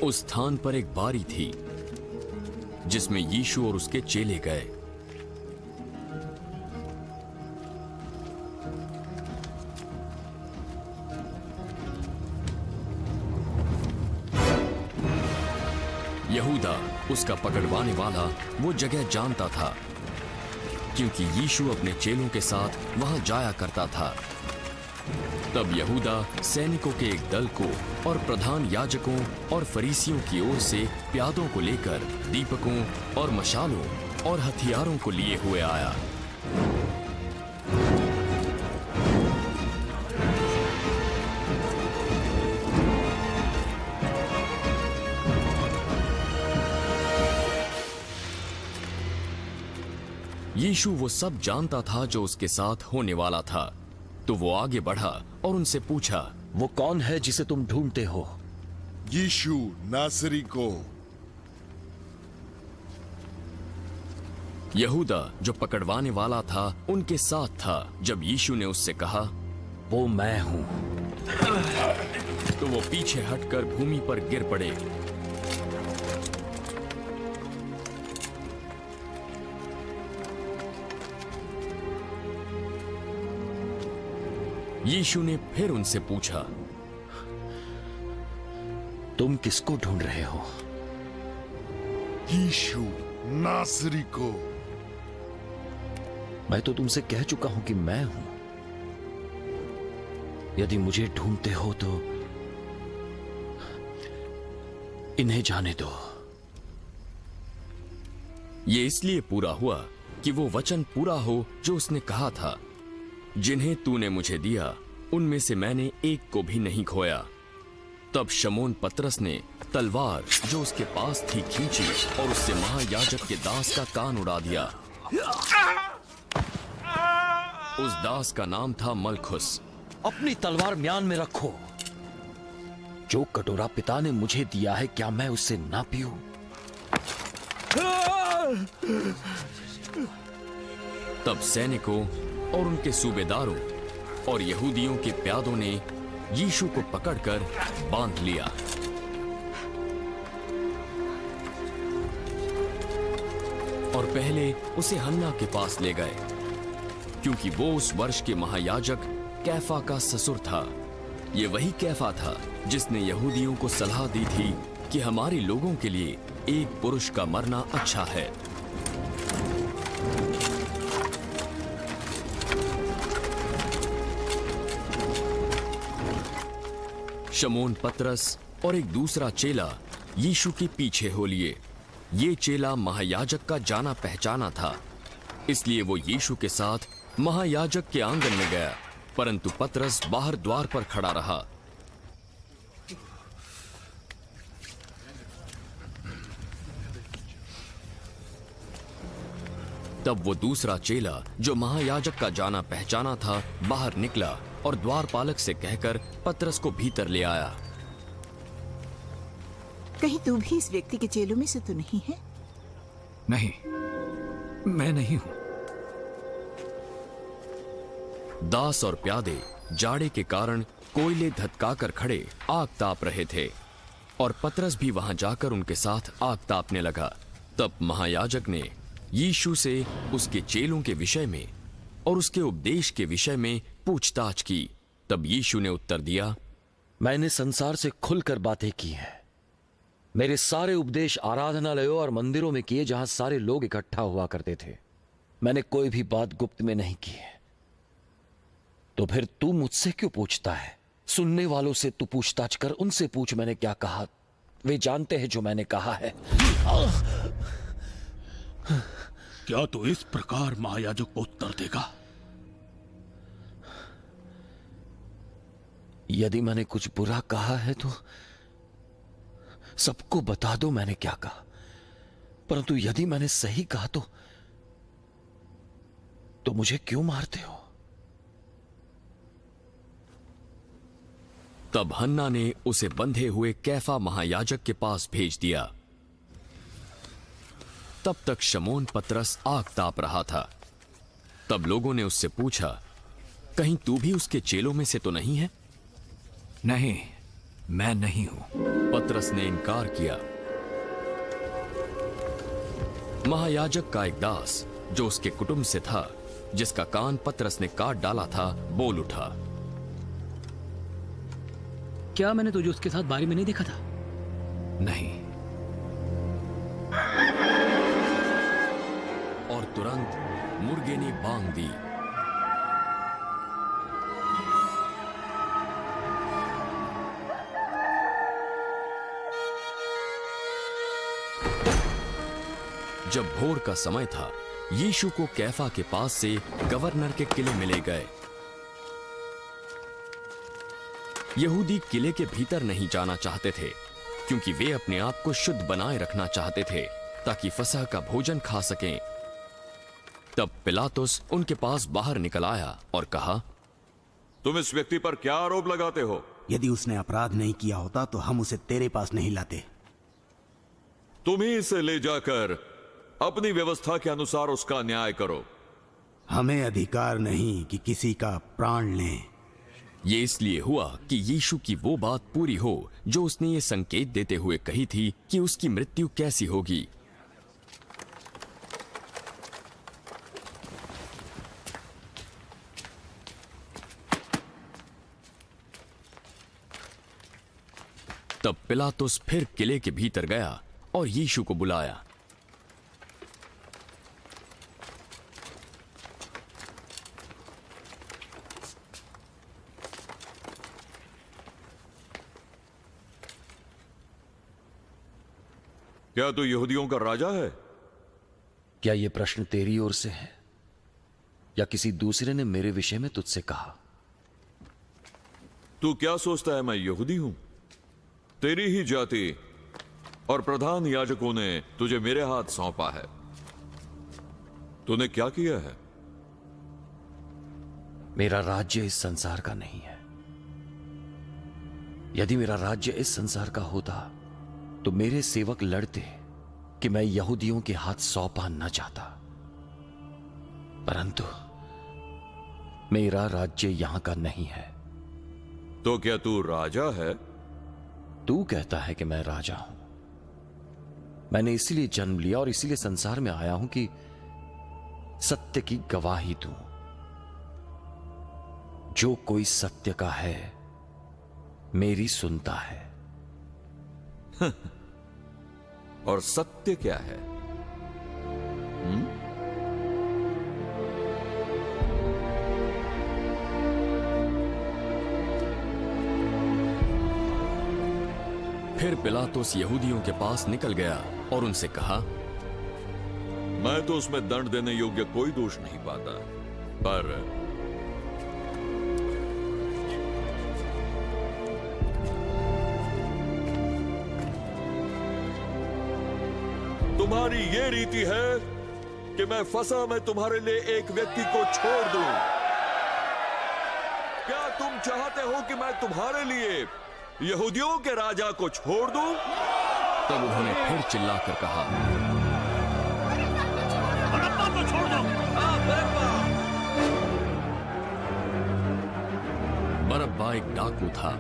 उस स्थान पर एक बारी थी जिसमें यीशु और उसके चेले गए। यहूदा, उसका पकड़वाने वाला, वो जगह जानता था क्योंकि यीशु अपने चेलों के साथ वहां जाया करता था। तब यहूदा सैनिकों के एक दल को और प्रधान याजकों और फरीसियों की ओर से प्यादों को लेकर दीपकों और मशालों और हथियारों को लिए हुए आया। यीशु वो सब जानता था जो उसके साथ होने वाला था, तो वो आगे बढ़ा और उनसे पूछा, वो कौन है जिसे तुम ढूंढते हो? यीशु नासरी को। यहूदा जो पकड़वाने वाला था उनके साथ था। जब यीशु ने उससे कहा, वो मैं हूं, तो वो पीछे हटकर भूमि पर गिर पड़े। यीशु ने फिर उनसे पूछा, तुम किसको ढूंढ रहे हो? यीशु नासरी को। मैं तो तुमसे कह चुका हूं कि मैं हूं। यदि मुझे ढूंढते हो तो इन्हें जाने दो। ये इसलिए पूरा हुआ कि वो वचन पूरा हो जो उसने कहा था, जिन्हें तूने मुझे दिया उनमें से मैंने एक को भी नहीं खोया। तब शमौन पतरस ने तलवार जो उसके पास थी खींची और उससे महायाजक के दास का कान उड़ा दिया। उस दास का नाम था मलखुस। अपनी तलवार म्यान में रखो। जो कटोरा पिता ने मुझे दिया है, क्या मैं उससे ना पीऊं? तब सैनिकों और उनके सूबेदारों और यहूदियों के प्यादों ने यीशु को पकड़कर बांध लिया। और पहले उसे हन्ना के पास ले गए, क्योंकि वो उस वर्ष के महायाजक कैफा का ससुर था। ये वही कैफा था जिसने यहूदियों को सलाह दी थी कि हमारे लोगों के लिए एक पुरुष का मरना अच्छा है। शमौन पतरस और एक दूसरा चेला यीशु के पीछे हो लिए। ये चेला महायाजक का जाना पहचाना था, इसलिए वो यीशु के साथ महायाजक के आंगन में गया, परंतु पतरस बाहर द्वार पर खड़ा रहा। तब वो दूसरा चेला जो महायाजक का जाना पहचाना था बाहर निकला और द्वारपालक से कहकर पतरस को भीतर ले आया। कहीं तू भी इस व्यक्ति के चेलों में से तो नहीं है? नहीं, मैं नहीं हूं। दास और प्यादे जाड़े के कारण कोयले धधकाकर खड़े आग ताप रहे थे और पतरस भी वहां जाकर उनके साथ आग तापने लगा। तब महायाजक ने यीशु से उसके चेलों के विषय में और उसके उपदेश के विषय में पूछताछ की। तब यीशु ने उत्तर दिया, मैंने संसार से खुलकर बातें की हैं। मेरे सारे उपदेश आराधनालयों और मंदिरों में किए, जहां सारे लोग इकट्ठा हुआ करते थे। मैंने कोई भी बात गुप्त में नहीं की है। तो फिर तू मुझसे क्यों पूछता है? सुनने वालों से तू पूछताछ कर, उनसे पूछ मैंने क्या कहा। वे जानते हैं जो मैंने कहा है। क्या तू इस प्रकार महायाजक को उत्तर देगा? यदि मैंने कुछ बुरा कहा है तो सबको बता दो मैंने क्या कहा, परंतु यदि मैंने सही कहा तो मुझे क्यों मारते हो? तब हन्ना ने उसे बंधे हुए कैफा महायाजक के पास भेज दिया। तब तक शमौन पतरस आग ताप रहा था। तब लोगों ने उससे पूछा, कहीं तू भी उसके चेलों में से तो नहीं है? नहीं, मैं नहीं हूं। पतरस ने इनकार किया। महायाजक का एक दास जो उसके कुटुंब से था, जिसका कान पतरस ने काट डाला था, बोल उठा, क्या मैंने तुझे उसके साथ बारी में नहीं देखा था? नहीं। और तुरंत मुर्गे ने बांग दी। जब भोर का समय था, यीशु को कैफा के पास से गवर्नर के किले में ले गए। यहूदी किले के भीतर नहीं जाना चाहते थे, क्योंकि वे अपने आप को शुद्ध बनाए रखना चाहते थे ताकि फसह का भोजन खा सकें। तब पिलातुस उनके पास बाहर निकल आया और कहा, तुम इस व्यक्ति पर क्या आरोप लगाते हो? यदि उसने अपराध नहीं किया होता तो हम उसे तेरे पास नहीं लाते। तुम ही इसे ले जाकर अपनी व्यवस्था के अनुसार उसका न्याय करो। हमें अधिकार नहीं कि किसी का प्राण लें। ये इसलिए हुआ कि यीशु की वो बात पूरी हो जो उसने ये संकेत देते हुए कही थी कि उसकी मृत्यु कैसी होगी। तब पिलातुस फिर किले के भीतर गया और यीशु को बुलाया। क्या तू यहूदियों का राजा है? क्या यह प्रश्न तेरी ओर से है या किसी दूसरे ने मेरे विषय में तुझसे कहा? तू क्या सोचता है मैं यहूदी हूं? तेरी ही जाति और प्रधान याजकों ने तुझे मेरे हाथ सौंपा है। तूने क्या किया है? मेरा राज्य इस संसार का नहीं है। यदि मेरा राज्य इस संसार का होता तो मेरे सेवक लड़ते कि मैं यहूदियों के हाथ सौंपा न चाहता, परंतु मेरा राज्य यहां का नहीं है। तो क्या तू राजा है? तू कहता है कि मैं राजा हूं। मैंने इसीलिए जन्म लिया और इसीलिए संसार में आया हूं कि सत्य की गवाही दूं। जो कोई सत्य का है मेरी सुनता है। और सत्य क्या है? फिर पिलातुस यहूदियों के पास निकल गया और उनसे कहा, मैं तो उसमें दंड देने योग्य कोई दोष नहीं पाता, पर तुम्हारी ये रीति है कि मैं फसह में तुम्हारे लिए एक व्यक्ति को छोड़ दूं। क्या तुम चाहते हो कि मैं तुम्हारे लिए यहूदियों के राजा को छोड़ दूं? तब उन्होंने फिर चिल्लाकर कहा, बरअब्बा को छोड़ दो। बरअब्बा एक डाकू था